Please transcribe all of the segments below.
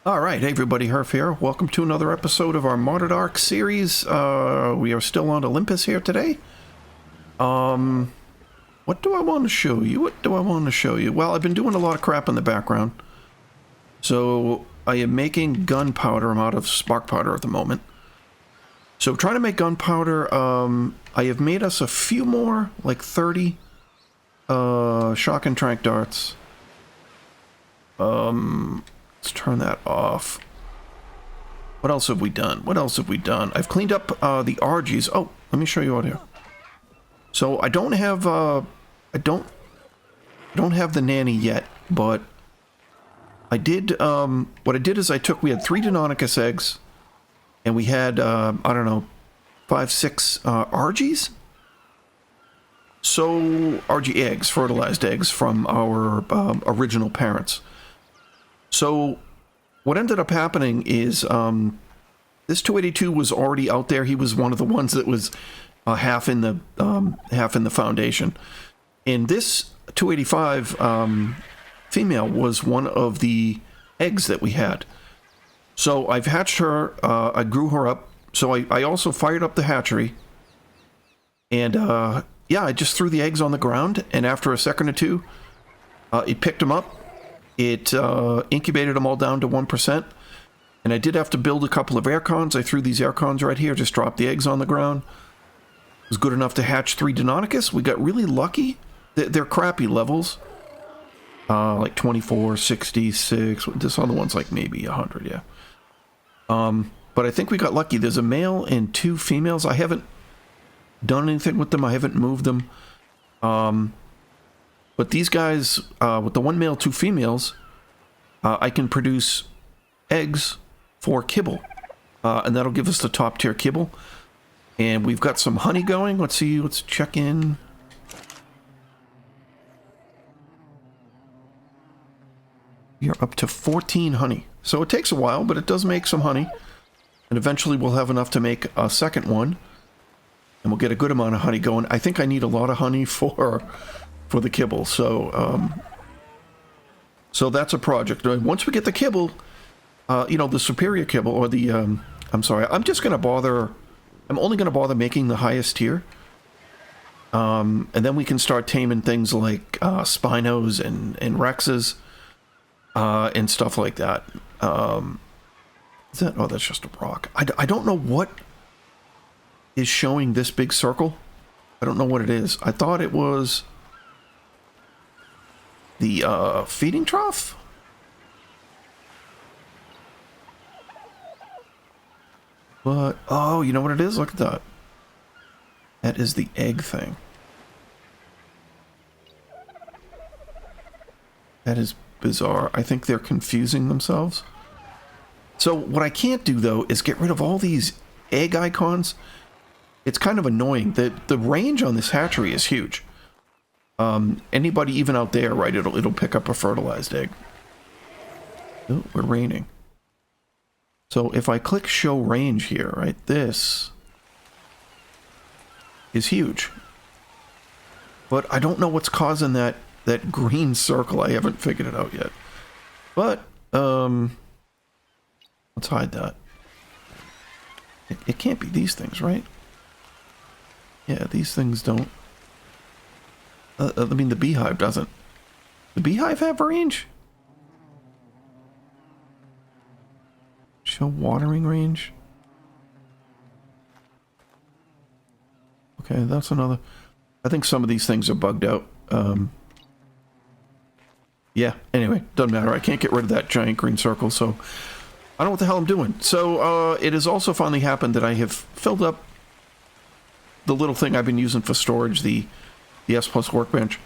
Alright, hey everybody, Hrph here. Welcome to another episode of our Modded Ark series. We are still on Olympus here today. What do I want to show you? Well, I've been doing a lot of crap in the background. So, I am making gunpowder. I'm out of spark powder at the moment. So, trying to make gunpowder, I have made us a few more, like 30, shock and trank darts. Let's turn that off. What else have we done? I've cleaned up the Argies. Oh, let me show you out here. So I don't have I don't have the nanny yet, but I did what I did is we had 3 Deinonychus eggs, and we had I don't know, 5, 6 Argies. So Argy eggs, fertilized eggs from our original parents. So, what ended up happening is, this 282 was already out there. He was one of the ones that was half in the foundation. And this 285 female was one of the eggs that we had. So, I've hatched her, I grew her up. So, I also fired up the hatchery. And, yeah, I just threw the eggs on the ground. And after a second or two, it picked them up. It incubated them all down to 1%, and I did have to build a couple of air cons. I threw these air cons right here, just dropped the eggs on the ground. It was good enough to hatch 3 Deinonychus. We got really lucky. They're crappy levels, like 24, 66. This other one's like maybe 100, yeah. But I think we got lucky. There's a male and 2 females. I haven't done anything with them. I haven't moved them. But these guys, with the 1 male, 2 females, I can produce eggs for kibble. And that'll give us the top tier kibble. And we've got some honey going. Let's see, let's check in. We are up to 14 honey. So it takes a while, but it does make some honey. And eventually we'll have enough to make a second one. And we'll get a good amount of honey going. I think I need a lot of honey for the kibble, so that's a project. Once we get the kibble, you know, the superior kibble, or the, I'm sorry, I'm only gonna bother making the highest tier, and then we can start taming things like, Spinos and Rexes, and stuff like that. Is that, oh, that's just a rock. I don't know what is showing this big circle. I don't know what it is. I thought it was the feeding trough? But, oh, you know what it is? Look at that. That is the egg thing. That is bizarre. I think they're confusing themselves. So what I can't do, though, is get rid of all these egg icons. It's kind of annoying. The range on this hatchery is huge. Anybody even out there, right, it'll pick up a fertilized egg. Oh, we're raining. So if I click show range here, right, this is huge. But I don't know what's causing that green circle. I haven't figured it out yet. But, let's hide that. It can't be these things, right? Yeah, these things don't. I mean, the beehive doesn't. The beehive have range? Show watering range? Okay, that's another. I think some of these things are bugged out. Yeah, anyway, doesn't matter. I can't get rid of that giant green circle, so I don't know what the hell I'm doing. So, it has also finally happened that I have filled up the little thing I've been using for storage, the S Plus workbench.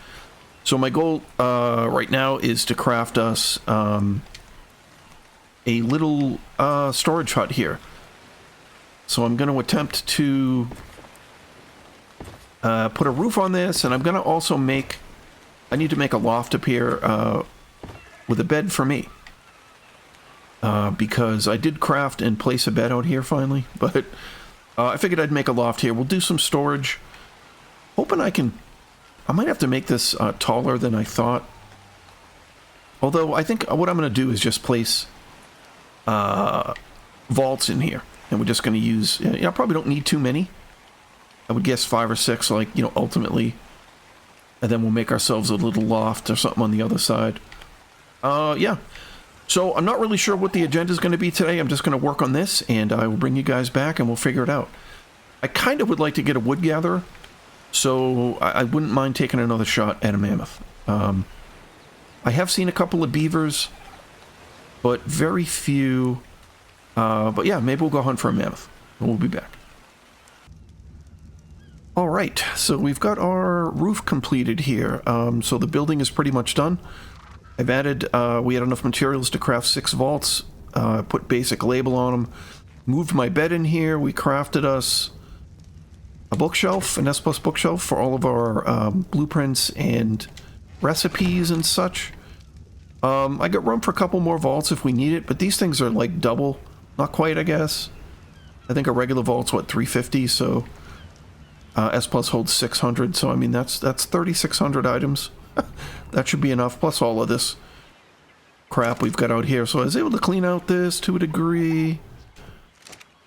So my goal right now is to craft us a little storage hut here. So I'm going to attempt to put a roof on this, and I'm going to also I need to make a loft up here with a bed for me. Because I did craft and place a bed out here finally, but I figured I'd make a loft here. We'll do some storage. Hoping I might have to make this taller than I thought. Although I think what I'm going to do is just place vaults in here. And we're just going to use, I probably don't need too many. I would guess 5 or 6, like, ultimately. And then we'll make ourselves a little loft or something on the other side. Yeah. So I'm not really sure what the agenda is going to be today. I'm just going to work on this, and I will bring you guys back, and we'll figure it out. I kind of would like to get a wood gatherer, so I wouldn't mind taking another shot at a mammoth. I have seen a couple of beavers, but very few. But yeah, maybe we'll go hunt for a mammoth. We'll be back. Alright, so we've got our roof completed here. So the building is pretty much done. I've added, we had enough materials to craft 6 vaults, put basic label on them, moved my bed in here, we crafted us a bookshelf, an S+ bookshelf for all of our blueprints and recipes and such. I got room for a couple more vaults if we need it, but these things are like double, not quite, I guess. I think a regular vault's, what, 350, so S+ holds 600, so I mean that's 3,600 items. That should be enough, plus all of this crap we've got out here. So I was able to clean out this to a degree.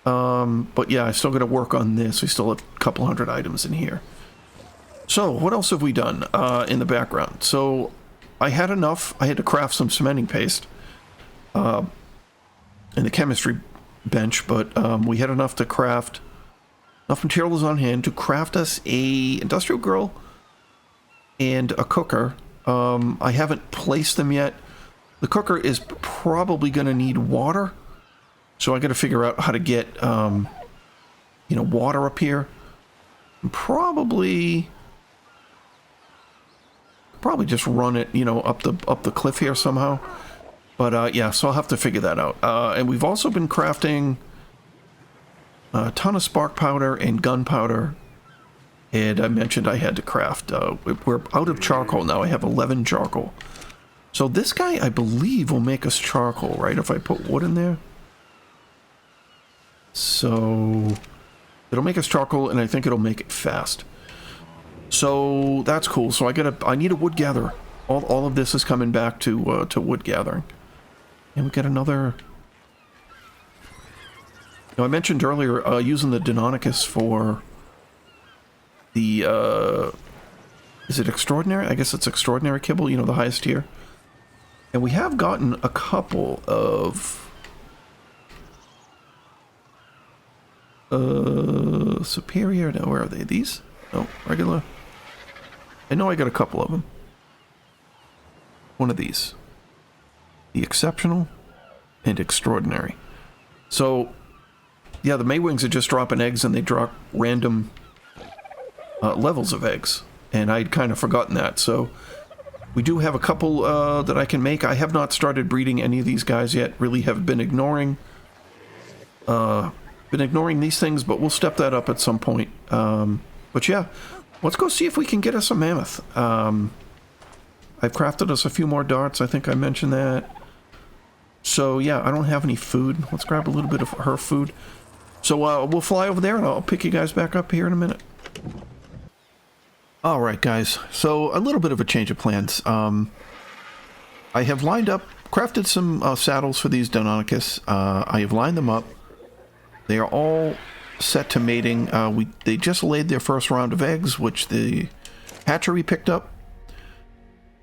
But yeah, I still got to work on this. We still have a couple hundred items in here. So what else have we done in the background? So I had enough. I had to craft some cementing paste in the chemistry bench, but we had enough to craft, enough materials on hand to craft us a industrial grill and a cooker. I haven't placed them yet. The cooker is probably going to need water, so I got to figure out how to get water up here. And probably just run it up the cliff here somehow. But yeah, so I'll have to figure that out. And we've also been crafting a ton of spark powder and gunpowder. And I mentioned I had to craft, we're out of charcoal now. I have 11 charcoal. So this guy, I believe, will make us charcoal, right? If I put wood in there. So it'll make us charcoal, and I think it'll make it fast. So that's cool. So I need a wood gatherer. All of this is coming back to wood gathering. And we got another. Now, I mentioned earlier using the Deinonychus for the, is it Extraordinary? I guess it's Extraordinary Kibble, the highest tier. And we have gotten a couple of superior. Now, where are they? These? No, regular. I know I got a couple of them. One of these. The Exceptional and Extraordinary. So, yeah, the Maywings are just dropping eggs, and they drop random levels of eggs, and I'd kind of forgotten that. So we do have a couple that I can make. I have not started breeding any of these guys yet. Really have been ignoring these things, but we'll step that up at some point. But yeah, let's go see if we can get us a mammoth. I've crafted us a few more darts. I think I mentioned that. So yeah, I don't have any food. Let's grab a little bit of her food. So we'll fly over there, and I'll pick you guys back up here in a minute. Alright guys, so a little bit of a change of plans. I have lined up, crafted some saddles for these Deinonychus. I have lined them up. They are all set to mating. They just laid their first round of eggs, which the hatchery picked up.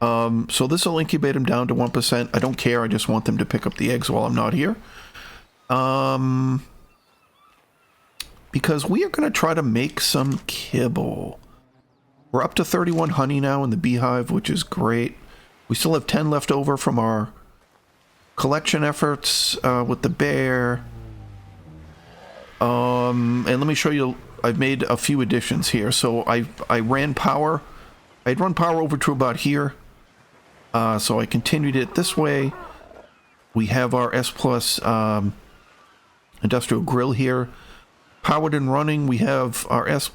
So this will incubate them down to 1%. I don't care, I just want them to pick up the eggs while I'm not here. Because we are going to try to make some kibble. We're up to 31 honey now in the beehive, which is great. We still have 10 left over from our collection efforts with the bear. And let me show you, I've made a few additions here. So I ran power. I'd run power over to about here. So I continued it this way. We have our S+ industrial grill here. Powered and running, we have our S+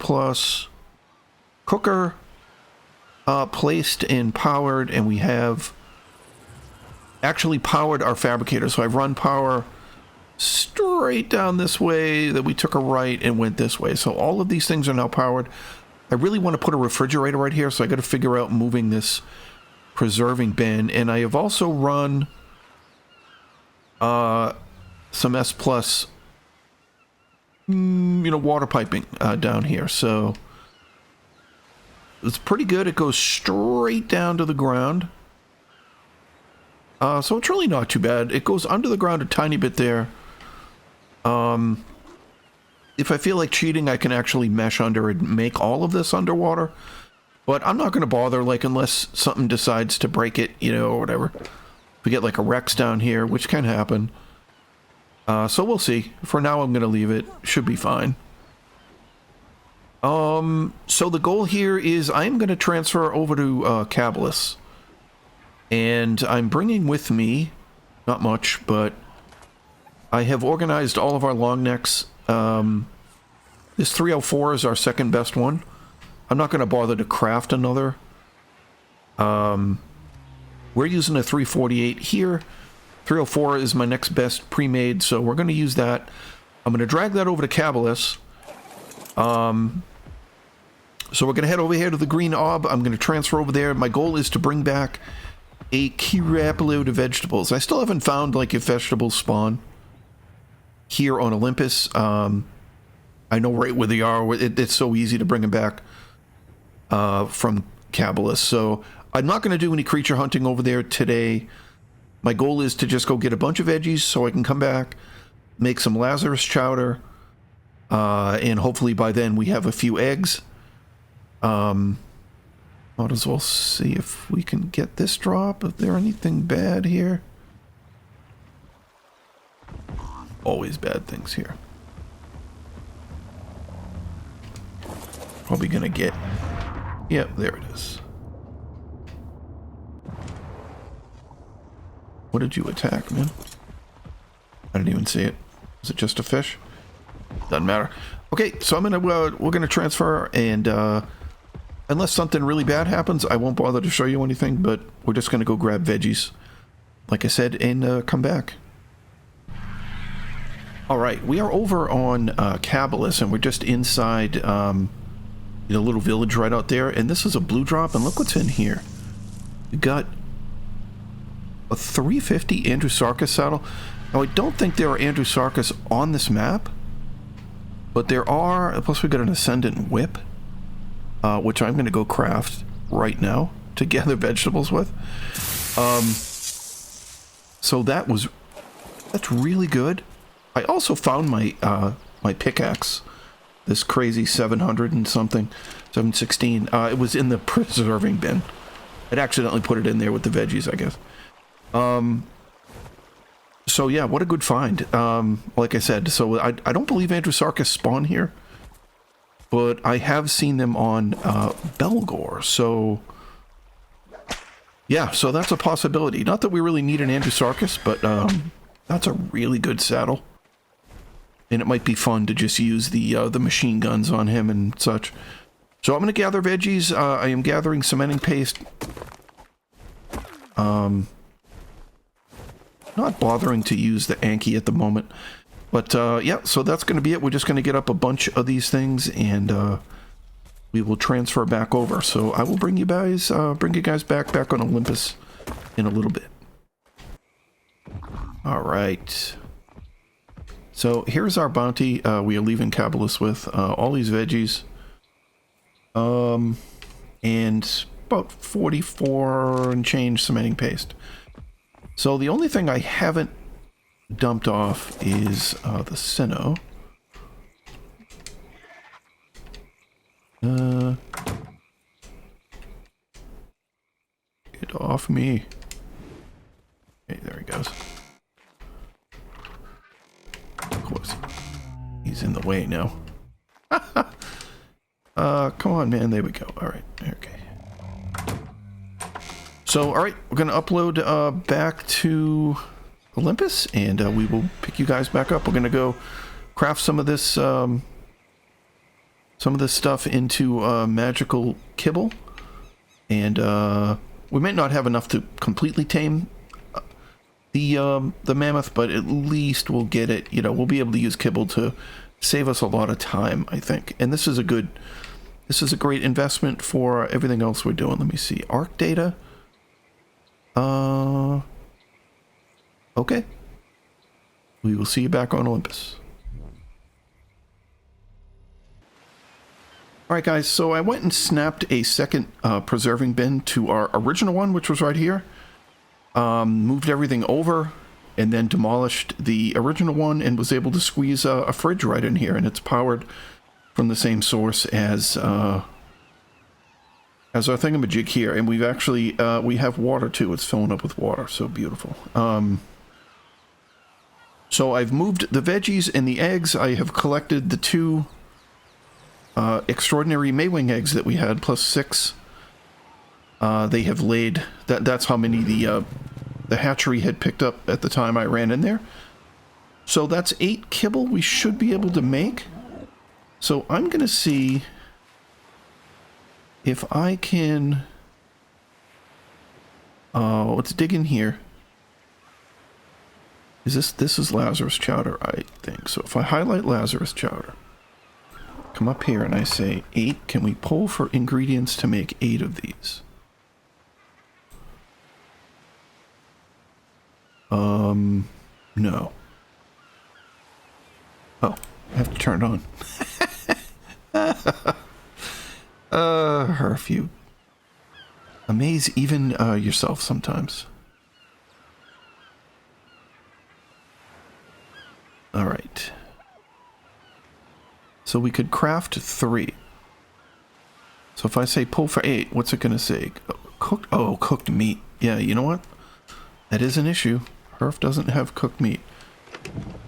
cooker placed and powered, and we have actually powered our fabricator. So I've run power straight down this way, that we took a right and went this way. So all of these things are now powered. I really want to put a refrigerator right here, so I got to figure out moving this preserving bin. And I have also run some S plus, you know, water piping down here. So it's pretty good. It goes straight down to the ground. So it's really not too bad. It goes under the ground a tiny bit there. If I feel like cheating, I can actually mesh under and make all of this underwater. But I'm not going to bother, like, unless something decides to break it, you know, or whatever. We get, like, a Rex down here, which can happen. So we'll see. For now, I'm going to leave it. Should be fine. So the goal here is I'm going to transfer over to Caballus. And I'm bringing with me, not much, but I have organized all of our long necks. This 304 is our second best one. I'm not going to bother to craft another. We're using a 348 here. 304 is my next best pre-made, so we're going to use that. I'm going to drag that over to Caballus. So we're going to head over here to the green ob. I'm going to transfer over there. My goal is to bring back a crap load of vegetables. I still haven't found, like, if vegetables spawn here on Olympus. I know right where they are. It's so easy to bring them back from Caballus. So I'm not going to do any creature hunting over there today. My goal is to just go get a bunch of veggies so I can come back, make some Lazarus chowder, and hopefully by then we have a few eggs. Might as well see if we can get this drop. Is there anything bad here? Always bad things here. Probably gonna get... Yep, there it is. What did you attack, man? I didn't even see it. Was it just a fish? Doesn't matter. Okay, so I'm gonna we're gonna transfer, and unless something really bad happens, I won't bother to show you anything. But we're just gonna go grab veggies, like I said, and come back. All right, we are over on Caballus, and we're just inside the little village right out there. And this is a blue drop, and look what's in here. We got a 350 Andrewsarchus saddle. Now, I don't think there are Andrewsarchus on this map, but there are. Plus, we got an Ascendant Whip, which I'm going to go craft right now to gather vegetables with. So that's really good. I also found my my pickaxe, this crazy 700 and something, 716. It was in the preserving bin. I'd accidentally put it in there with the veggies, I guess. So yeah, what a good find. Like I said, so I don't believe Andrewsarchus spawn here, but I have seen them on Belgor. So yeah, so that's a possibility. Not that we really need an Andrewsarchus, but that's a really good saddle. And it might be fun to just use the machine guns on him and such. So I'm going to gather veggies. I am gathering cementing paste. Not bothering to use the Anki at the moment. But yeah, so that's going to be it. We're just going to get up a bunch of these things, and we will transfer back over. So I will bring you guys back on Olympus in a little bit. All right. So here's our bounty we are leaving Caballus with. All these veggies. And about 44 and change cementing paste. So the only thing I haven't dumped off is the Sinnoh. Get off me. Okay, there he goes. Of course. He's in the way now. Come on, man. There we go. All right. Okay. So, all right. We're going to upload back to Olympus, and we will pick you guys back up. We're going to go craft some of this stuff into magical kibble, and we might not have enough to completely tame the mammoth, but at least we'll get it. You know, we'll be able to use kibble to save us a lot of time, I think. And this is a great investment for everything else we're doing. Let me see. Ark data. Okay. We will see you back on Olympus. Alright guys, so I went and snapped a second preserving bin to our original one, which was right here. Moved everything over, and then demolished the original one, and was able to squeeze a fridge right in here, and it's powered from the same source as our thingamajig here. And we've actually, we have water too. It's filling up with water, so beautiful. So I've moved the veggies and the eggs. I have collected the 2 extraordinary Maywing eggs that we had, plus 6. They have laid, that's how many the hatchery had picked up at the time I ran in there. So that's 8 kibble we should be able to make. So I'm going to see if I can... let's dig in here. This is Lazarus chowder, I think. So if I highlight Lazarus chowder, come up here and I say 8, can we pull for ingredients to make 8 of these? No. Oh, I have to turn it on. Hrph, you amaze even yourself sometimes. Alright. So we could craft 3. So if I say pull for 8, what's it gonna say? Cooked meat. Yeah, you know what? That is an issue. Hrph doesn't have cooked meat.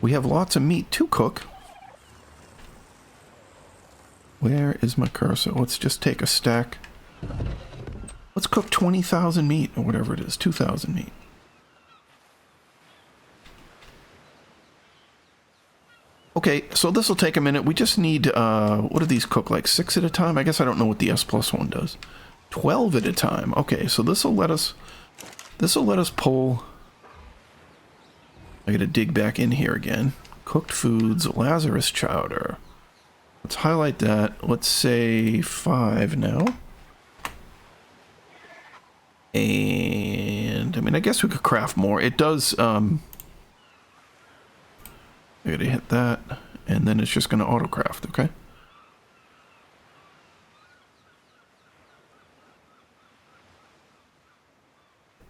We have lots of meat to cook. Where is my cursor? Let's just take a stack. Let's cook 20,000 meat, or whatever it is, 2,000 meat. Okay, so this will take a minute. We just need, what do these cook, like 6 at a time? I guess I don't know what the S+1 does. 12 at a time. Okay, so this will let us pull. I gotta dig back in here again. Cooked foods, Lazarus chowder. Let's highlight that. Let's say 5 now. And, I mean, I guess we could craft more. It does, I gotta hit that, and then it's just gonna auto-craft, okay?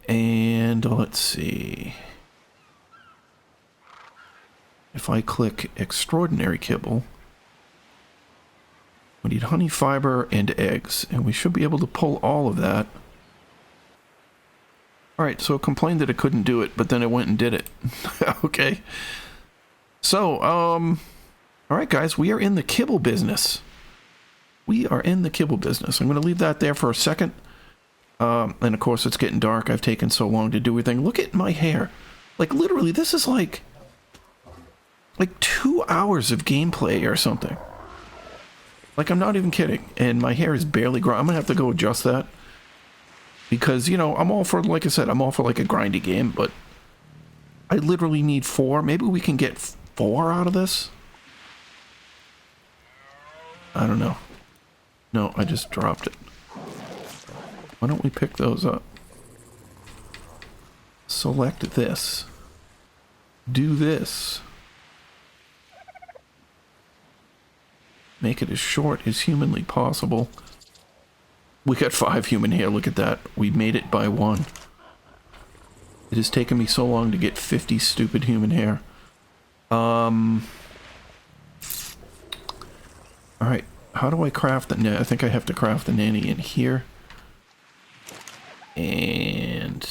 And let's see. If I click Extraordinary Kibble, we need honey, fiber, and eggs, and we should be able to pull all of that. Alright, so it complained that it couldn't do it, but then it went and did it. Okay. So, alright guys, we are in the kibble business. We are in the kibble business. I'm going to leave that there for a second. And of course it's getting dark. I've taken so long to do everything. Look at my hair. Like, literally, this is like 2 hours of gameplay or something. Like, I'm not even kidding. And my hair is barely growing. I'm going to have to go adjust that. Because, you know, I'm all for, like I said, I'm all for like a grindy game, but I literally need 4. Maybe we can get 4 out of this? I don't know. No, I just dropped it. Why don't we pick those up? Select this. Do this. Make it as short as humanly possible. We got 5 human hair, look at that. We made it by 1. It has taken me so long to get 50 stupid human hair. Alright, how do I craft the... I think I have to craft the nanny in here. And...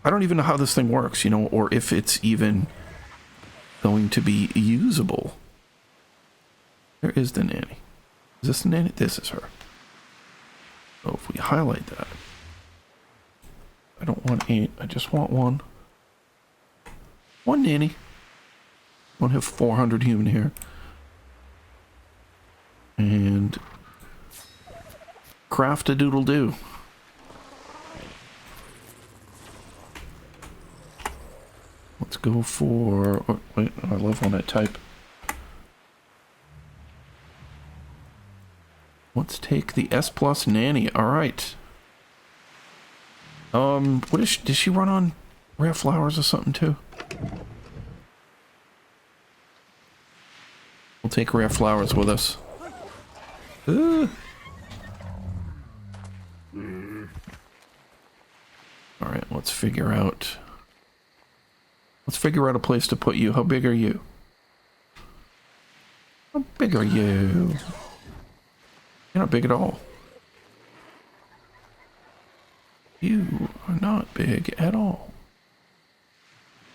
I don't even know how this thing works, you know, or if it's even going to be usable. Where is the nanny? Is this the nanny? This is her. So if we highlight that, I don't want 8, I just want 1. 1 nanny. I don't have 400 human here. And craft a doodle do. Let's go for... Oh, wait, I love when I type. Let's take the S plus nanny. All right. What is does she run on rare flowers or something too? We'll take rare flowers with us. Alright, let's figure out... Let's figure out a place to put you. How big are you? How big are you? You're not big at all. You are not big at all.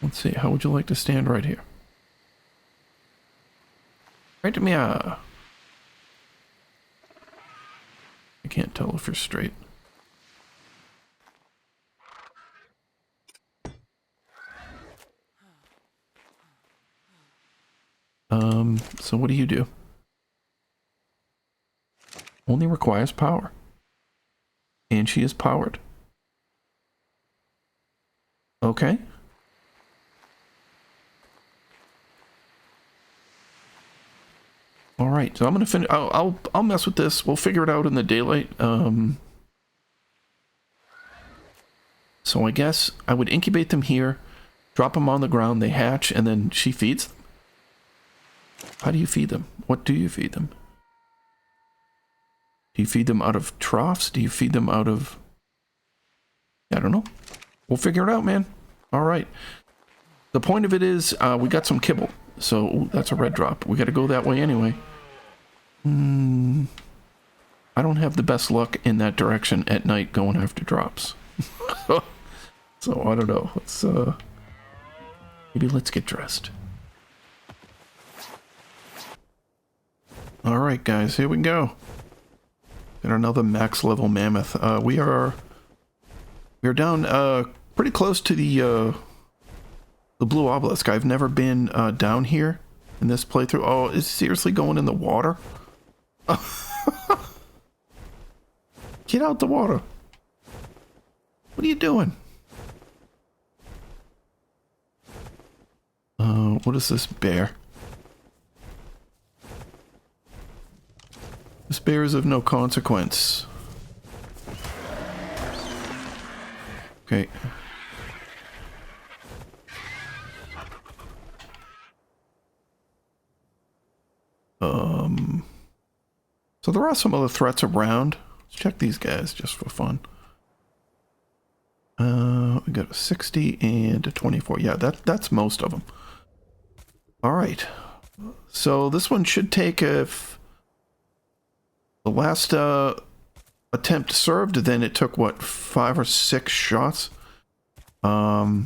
Let's see, how would you like to stand right here? Right to me. I can't tell if you're straight. So what do you do? Only requires power. And she is powered. Okay. All right, so I'm gonna finish. I'll mess with this. We'll figure it out in the daylight. So I guess I would incubate them here, drop them on the ground, they hatch, and then she feeds them. How do you feed them? What do you feed them? Do you feed them out of troughs? Do you feed them out of... I don't know. We'll figure it out, man. All right. The point of it is, we got some kibble. So, ooh, that's a red drop. We got to go that way anyway. I don't have the best luck in that direction at night going after drops. So, I don't know. Let's, maybe let's get dressed. Alright, guys. Here we go. Got another max level mammoth. We're down, pretty close to the blue obelisk. I've never been down here in this playthrough. Oh, is it seriously going in the water? Get out the water. What are you doing? What is this bear? This bear is of no consequence. Okay. So there are some other threats around. Let's check these guys just for fun. We got a 60 and a 24. Yeah, that's most of them. All right. So this one should take if the last attempt served, then it took what, 5 or 6 shots. So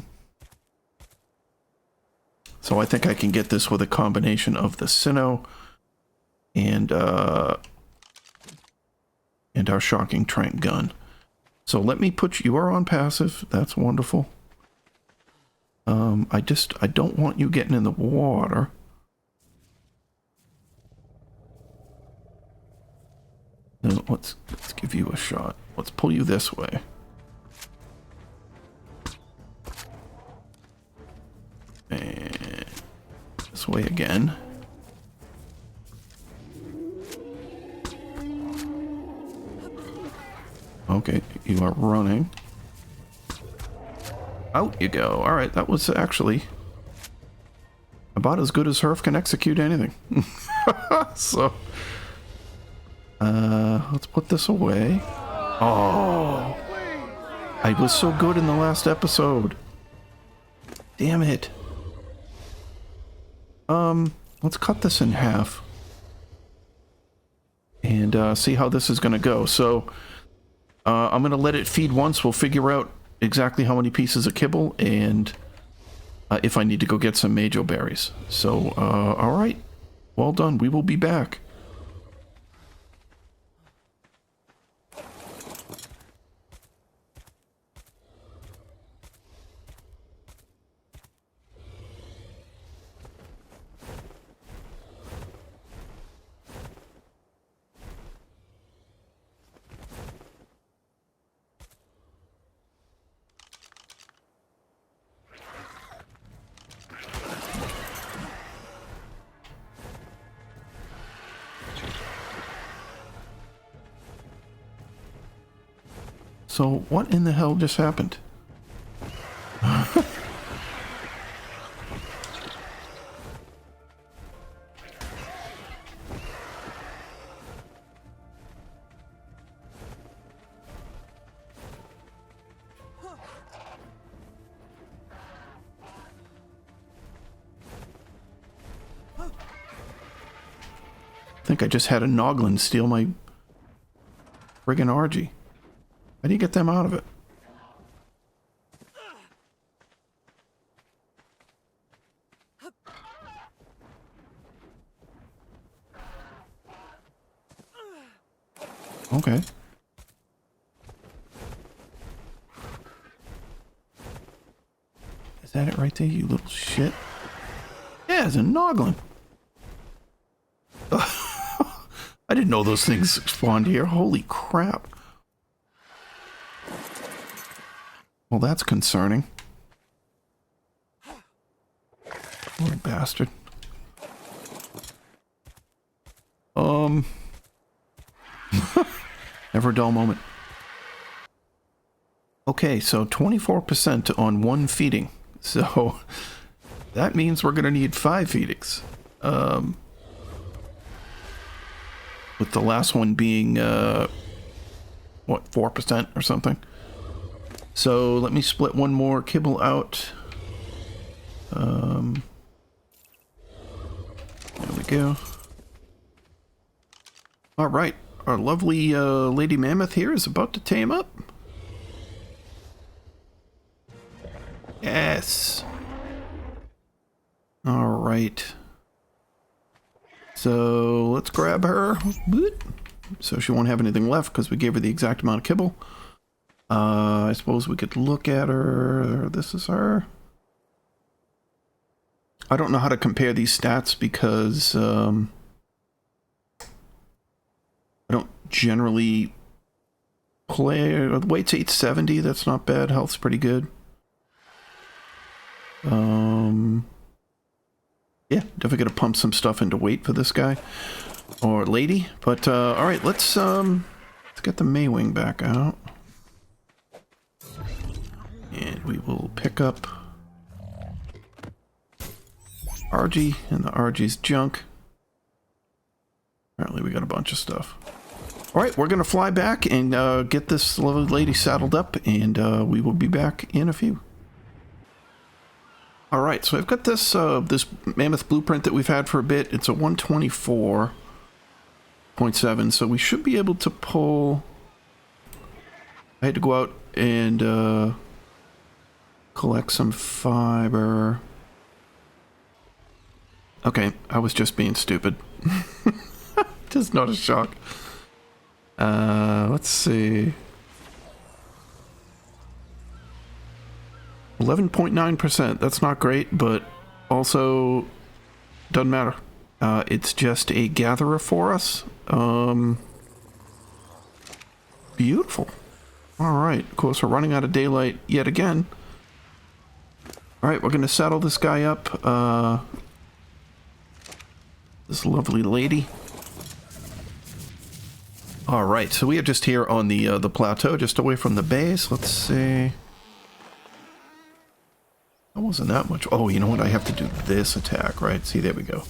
I think I can get this with a combination of the Sinnoh and our shocking trank gun. So let me put you are on passive. That's wonderful. I don't want you getting in the water. Then let's give you a shot. Let's pull you this way. And this way again. Okay, you are running. Out you go. Alright, that was actually about as good as Hrph can execute anything. So, let's put this away. Oh, I was so good in the last episode. Damn it. Let's cut this in half. And, see how this is gonna go. So, I'm going to let it feed once. We'll figure out exactly how many pieces of kibble and if I need to go get some majo berries. So, alright. Well done. We will be back. So, what in the hell just happened? think I just had a Noglin steal my friggin' Argy. How do you get them out of it? Okay. Is that it right there, you little shit? Yeah, it's a Noglin. I didn't know those things spawned here. Holy crap. Well, that's concerning. Poor bastard. Never a dull moment. Okay, so 24% on one feeding. So that means we're going to need 5 feedings. With the last one being, what, 4% or something? So let me split one more kibble out. There we go. All right, our lovely Lady Mammoth here is about to tame up. Yes. All right. So let's grab her. So she won't have anything left because we gave her the exact amount of kibble. I suppose we could look at her. This is her. I don't know how to compare these stats because I don't generally play. The weight's 870. That's not bad. Health's pretty good. Yeah, definitely gonna pump some stuff into weight for this guy or lady. But all right, let's get the Maywing back out, and we will pick up Argy and the Argy's junk. Apparently, we got a bunch of stuff. All right, we're gonna fly back and get this lovely lady saddled up, and we will be back in a few. All right, so I've got this this Mammoth blueprint that we've had for a bit. It's a 124.7, so we should be able to pull. I had to go out and collect some fiber. Okay, I was just being stupid. Just not a shock. Let's see. 11.9%. That's not great, but also doesn't matter. It's just a gatherer for us. Beautiful. All right. Of course, we're running out of daylight yet again. All right, we're going to saddle this guy up. This lovely lady. All right, so we are just here on the plateau, just away from the base. Let's see. That wasn't that much. Oh, you know what? I have to do this attack, right? See, there we go.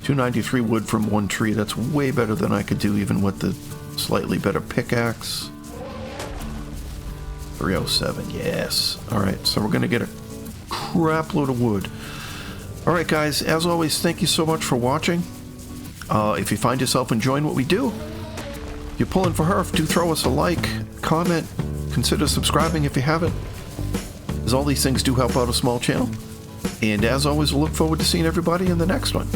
293 wood from one tree. That's way better than I could do even with the slightly better pickaxe. 307, yes. All right, so we're going to get a crap load of wood. All right, guys, as always, thank you so much for watching. If you find yourself enjoying what we do, if you're pulling for Hrph, do throw us a like, comment, consider subscribing if you haven't, as all these things do help out a small channel. And as always, we'll look forward to seeing everybody in the next one.